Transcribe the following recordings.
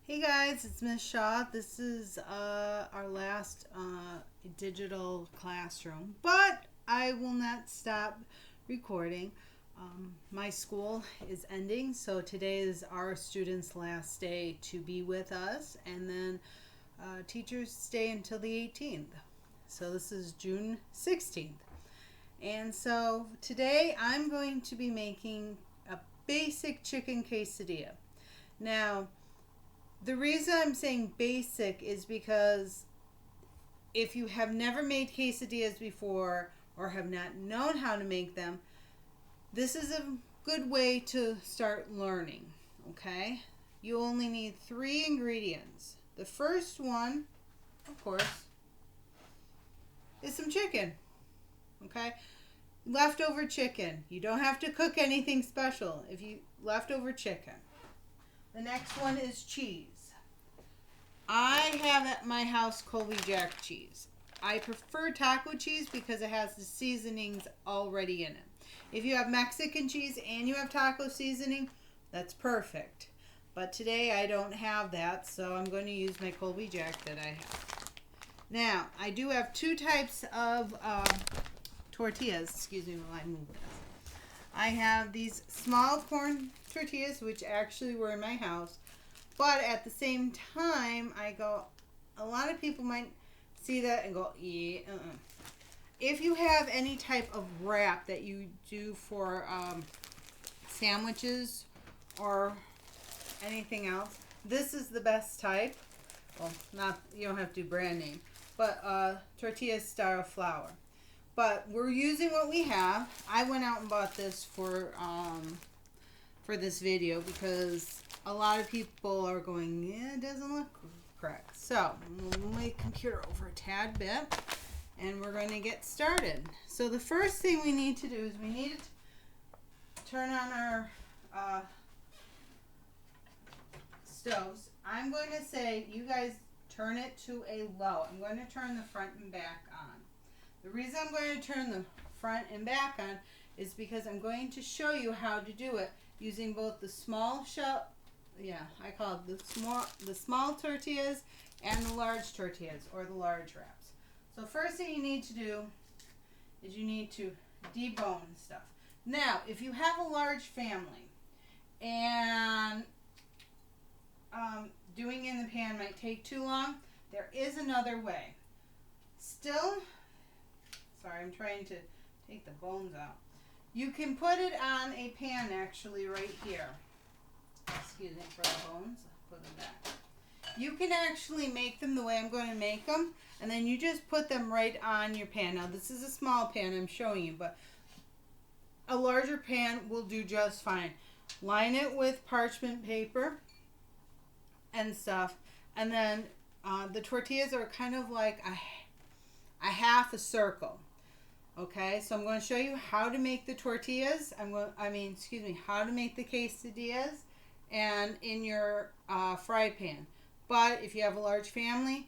Hey guys, it's Miss Shaw. This is our last digital classroom, but I will not stop recording. My school is ending, so today is our students' last day to be with us, and then teachers stay until the 18th. So this is June 16th. And so today I'm going to be making a basic chicken quesadilla. Now, the reason I'm saying basic is because if you have never made quesadillas before or have not known how to make them, this is a good way to start learning, okay? You only need 3 ingredients. The first one, of course, is some chicken, okay? Leftover chicken. You don't have to cook anything special if you leftover chicken. The next one is cheese. I have at my house Colby Jack cheese. I prefer taco cheese because it has the seasonings already in it. If you have Mexican cheese and you have taco seasoning, that's perfect. But today I don't have that, so I'm going to use my Colby Jack that I have. Now, I do have 2 types of tortillas. Excuse me while I move this. I have these small corn tortillas, which actually were in my house. But at the same time, a lot of people might see that and go, yeah, If you have any type of wrap that you do for sandwiches or anything else, this is the best type. Well, you don't have to do brand name, but tortilla style flour. But we're using what we have. I went out and bought this for this video because a lot of people are going, yeah, it doesn't look correct. So we'll move my computer over a tad bit and we're going to get started. So the first thing we need to do is we need to turn on our stoves. I'm going to say you guys turn it to a low. I'm going to turn the front and back on. The reason I'm going to turn the front and back on is because I'm going to show you how to do it using both the small shell, I call it the small tortillas and the large tortillas or the large wraps. So first thing you need to do is you need to debone stuff. Now, if you have a large family and doing it in the pan might take too long, there is another way. Sorry, I'm trying to take the bones out. You can put it on a pan actually right here. Excuse me for the bones. Put them back. You can actually make them the way I'm going to make them, and then you just put them right on your pan. Now this is a small pan I'm showing you, but a larger pan will do just fine. Line it with parchment paper and stuff, and then the tortillas are kind of like a half a circle. Okay, so I'm going to show you how to make the tortillas. How to make the quesadillas and in your fry pan. But if you have a large family,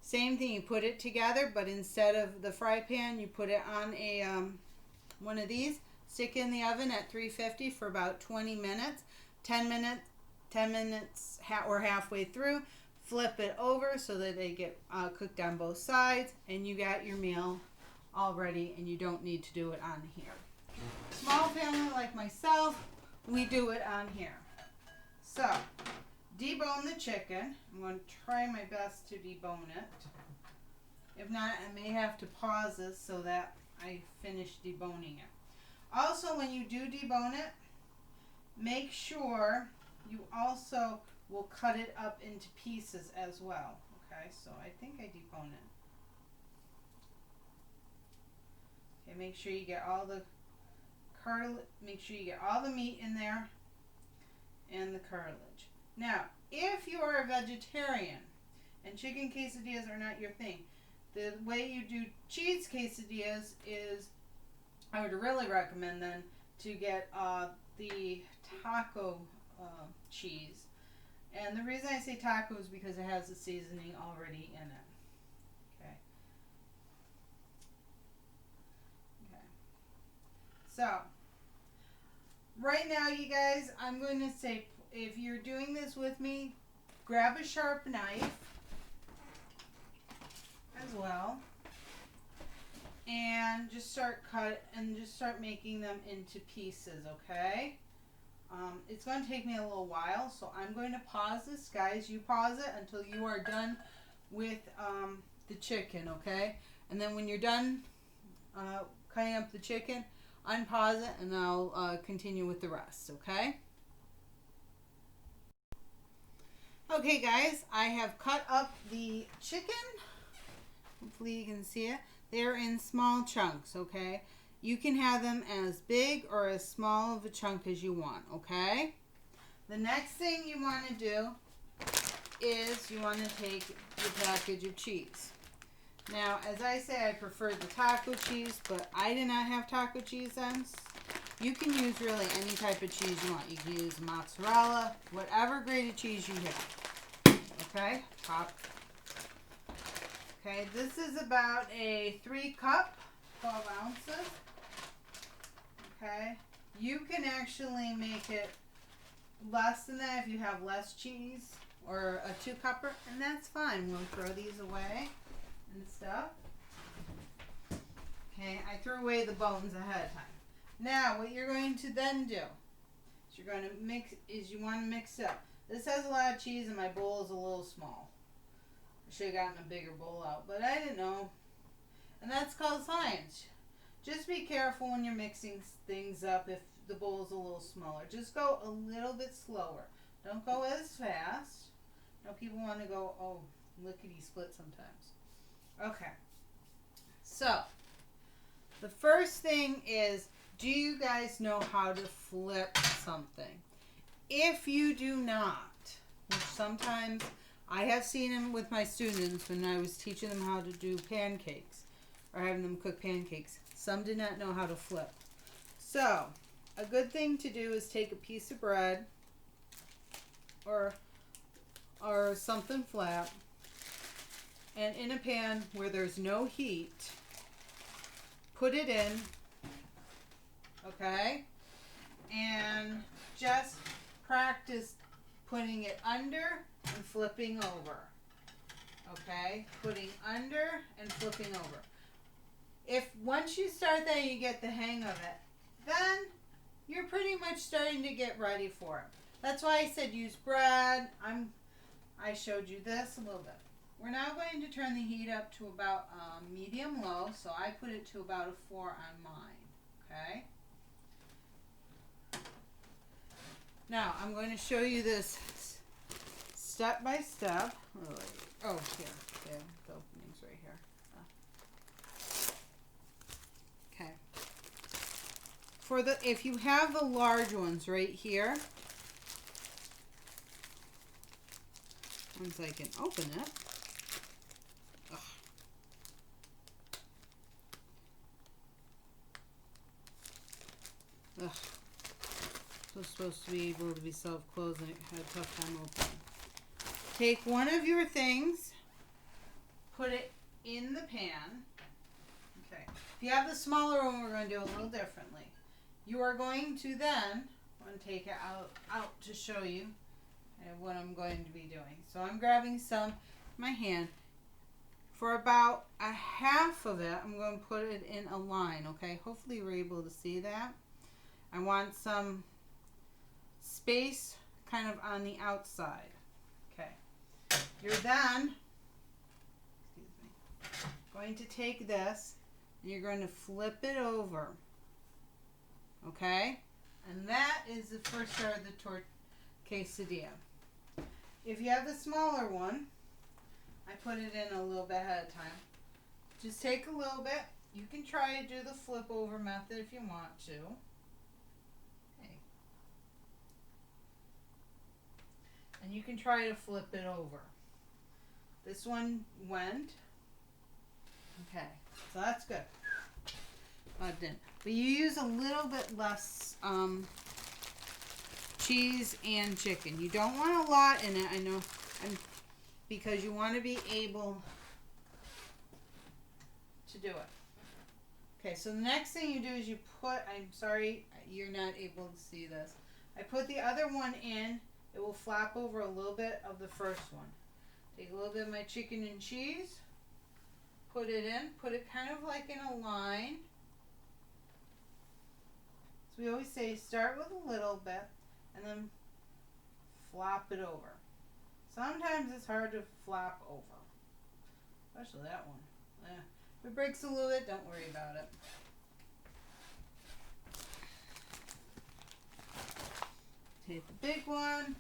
same thing. You put it together, but instead of the fry pan, you put it on a one of these. Stick it in the oven at 350 for about 20 minutes. 10 minutes, we're halfway through. Flip it over so that they get cooked on both sides, and you got your meal already, and you don't need to do it on here. Small family like myself, we do it on here. So, debone the chicken. I'm going to try my best to debone it. If not, I may have to pause this so that I finish deboning it. Also, when you do debone it, make sure you also will cut it up into pieces as well. Okay, so I think I debone it. Okay, make sure you get all the meat in there and the cartilage. Now, if you are a vegetarian and chicken quesadillas are not your thing, the way you do cheese quesadillas is, I would really recommend then to get the taco cheese. And the reason I say taco is because it has the seasoning already in it. So, right now, you guys, I'm going to say, if you're doing this with me, grab a sharp knife as well, and just start making them into pieces, okay? It's going to take me a little while, so I'm going to pause this, guys. You pause it until you are done with the chicken, okay? And then when you're done cutting up the chicken, unpause it, and I'll continue with the rest, okay? Okay, guys, I have cut up the chicken. Hopefully you can see it. They're in small chunks, okay? You can have them as big or as small of a chunk as you want, okay? The next thing you want to do is you want to take your package of cheese. Now, as I say, I prefer the taco cheese, but I did not have taco cheese ends. You can use really any type of cheese you want. You can use mozzarella, whatever grated cheese you have. Okay, pop. Okay, this is about a 3 cup, 12 ounces. Okay, you can actually make it less than that if you have less cheese, or a 2-cupper, and that's fine. We'll throw these away and stuff. Okay, I threw away the bones ahead of time. Now, what you're going to then do is you want to mix it up. This has a lot of cheese and my bowl is a little small. I should have gotten a bigger bowl out, but I didn't know. And that's called science. Just be careful when you're mixing things up if the bowl is a little smaller. Just go a little bit slower. Don't go as fast. Now people want to go, oh, lickety-split sometimes. Okay. So, the first thing is, do you guys know how to flip something? If you do not, which sometimes I have seen them with my students when I was teaching them how to do pancakes or having them cook pancakes. Some did not know how to flip. So, a good thing to do is take a piece of bread or something flat, and in a pan where there's no heat, put it in, okay? And just practice putting it under and flipping over. Okay? Putting under and flipping over. If once you start that, you get the hang of it, then you're pretty much starting to get ready for it. That's why I said use bread. I showed you this a little bit. We're now going to turn the heat up to about medium-low, so I put it to about a 4 on mine, okay? Now, I'm going to show you this step by step. Oh, here. Okay, the opening's right here. Okay. If you have the large ones right here, once I can open it. Ugh. It was supposed to be able to be self-closing. It had a tough time opening. Take one of your things, put it in the pan. Okay. If you have the smaller one, we're going to do it a little differently. You are going to then, I'm going to take it out to show you what I'm going to be doing. So I'm grabbing some in my hand. For about a half of it, I'm going to put it in a line, okay? Hopefully you're able to see that. I want some space kind of on the outside. Okay. You're then going to take this and you're going to flip it over. Okay? And that is the first start of the quesadilla. If you have the smaller one, I put it in a little bit ahead of time. Just take a little bit. You can try to do the flip over method if you want to. Okay. And you can try to flip it over. This one went. Okay, so that's good. Didn't. But you use a little bit less cheese and chicken. You don't want a lot in it, I know, because you want to be able to do it. Okay, so the next thing you do is you put, I'm sorry, you're not able to see this. I put the other one in it will flap over a little bit of the first one. Take a little bit of my chicken and cheese, put it in, put it kind of like in a line. So we always say start with a little bit and then flop it over. Sometimes it's hard to flop over, especially that one. If it breaks a little bit, don't worry about it. Take the big one,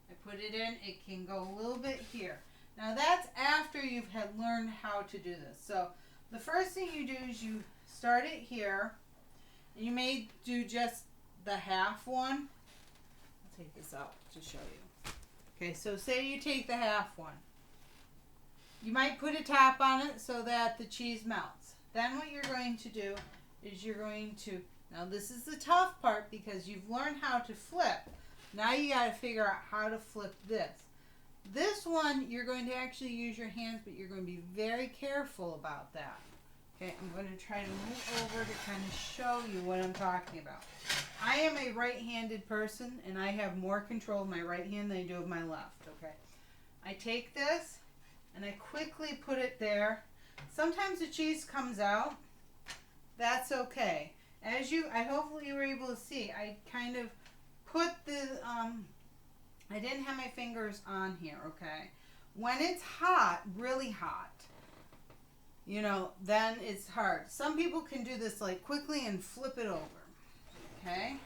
I put it in, it can go a little bit here. Now that's after you've had learned how to do this. So the first thing you do is you start it here. You may do just the half one. I'll take this out to show you. Okay, so say you take the half one. You might put a top on it so that the cheese melts. Then what you're going to do is you're going to, now this is the tough part because you've learned how to flip. Now you got to figure out how to flip this. This one, you're going to actually use your hands, but you're going to be very careful about that. Okay, I'm going to try to move over to kind of show you what I'm talking about. I am a right-handed person, and I have more control of my right hand than I do of my left. Okay, I take this, and I quickly put it there. Sometimes the cheese comes out. That's okay. I hopefully you were able to see, I kind of put the, I didn't have my fingers on here, okay? When it's hot, really hot, you know, then it's hard. Some people can do this like quickly and flip it over, okay?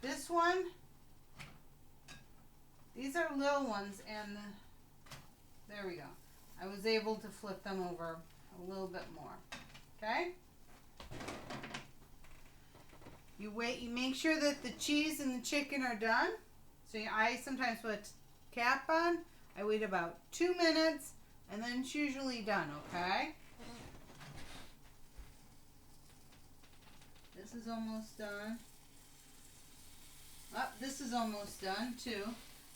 This one, these are little ones, and there we go. I was able to flip them over a little bit more, okay? You wait, you make sure that the cheese and the chicken are done. So I sometimes put a cap on. I wait about 2 minutes, and then it's usually done, okay? This is almost done. Oh, this is almost done too.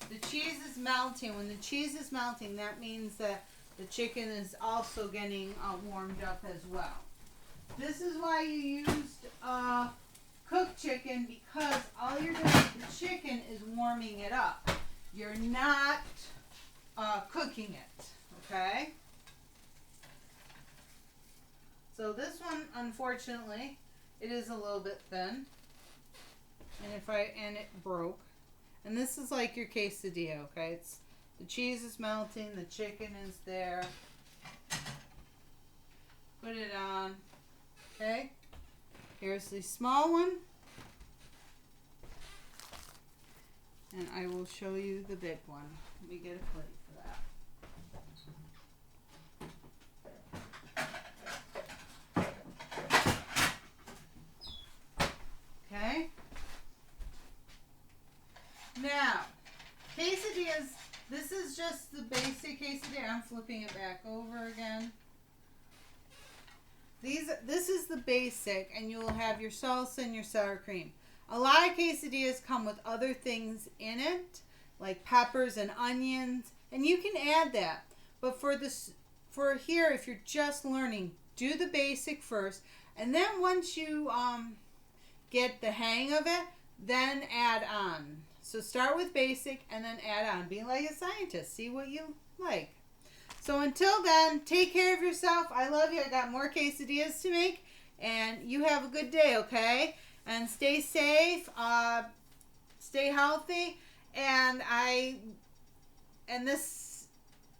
The cheese is melting. When the cheese is melting, that means that the chicken is also getting warmed up as well. This is why you used cooked chicken, because all you're doing with the chicken is warming it up. You're not cooking it, okay? So this one, unfortunately, it is a little bit thin, and it broke. And this is like your quesadilla, okay? It's the cheese is melting, the chicken is there. Put it on, okay? Here's the small one. And I will show you the big one. Let me get a plate for that. Okay. Now, quesadillas, this is just the basic quesadilla. I'm flipping it back over again. This is the basic, and you will have your salsa and your sour cream. A lot of quesadillas come with other things in it, like peppers and onions, and you can add that. But for here, if you're just learning, do the basic first, and then once you get the hang of it, then add on. So start with basic and then add on. Be like a scientist. See what you like. So until then, take care of yourself. I love you. I got more quesadillas to make. And you have a good day, okay? And stay safe. Stay healthy. And this,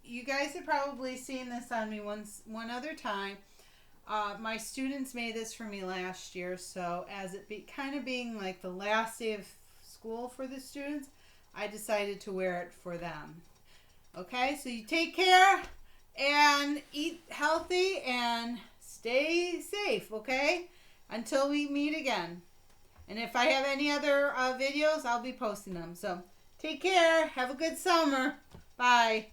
you guys have probably seen this on me one other time. My students made this for me last year. So as it kind of being like the last day of school for the students, I decided to wear it for them. Okay, so you take care and eat healthy and stay safe, okay? Until we meet again. And if I have any other videos, I'll be posting them. So take care. Have a good summer. Bye.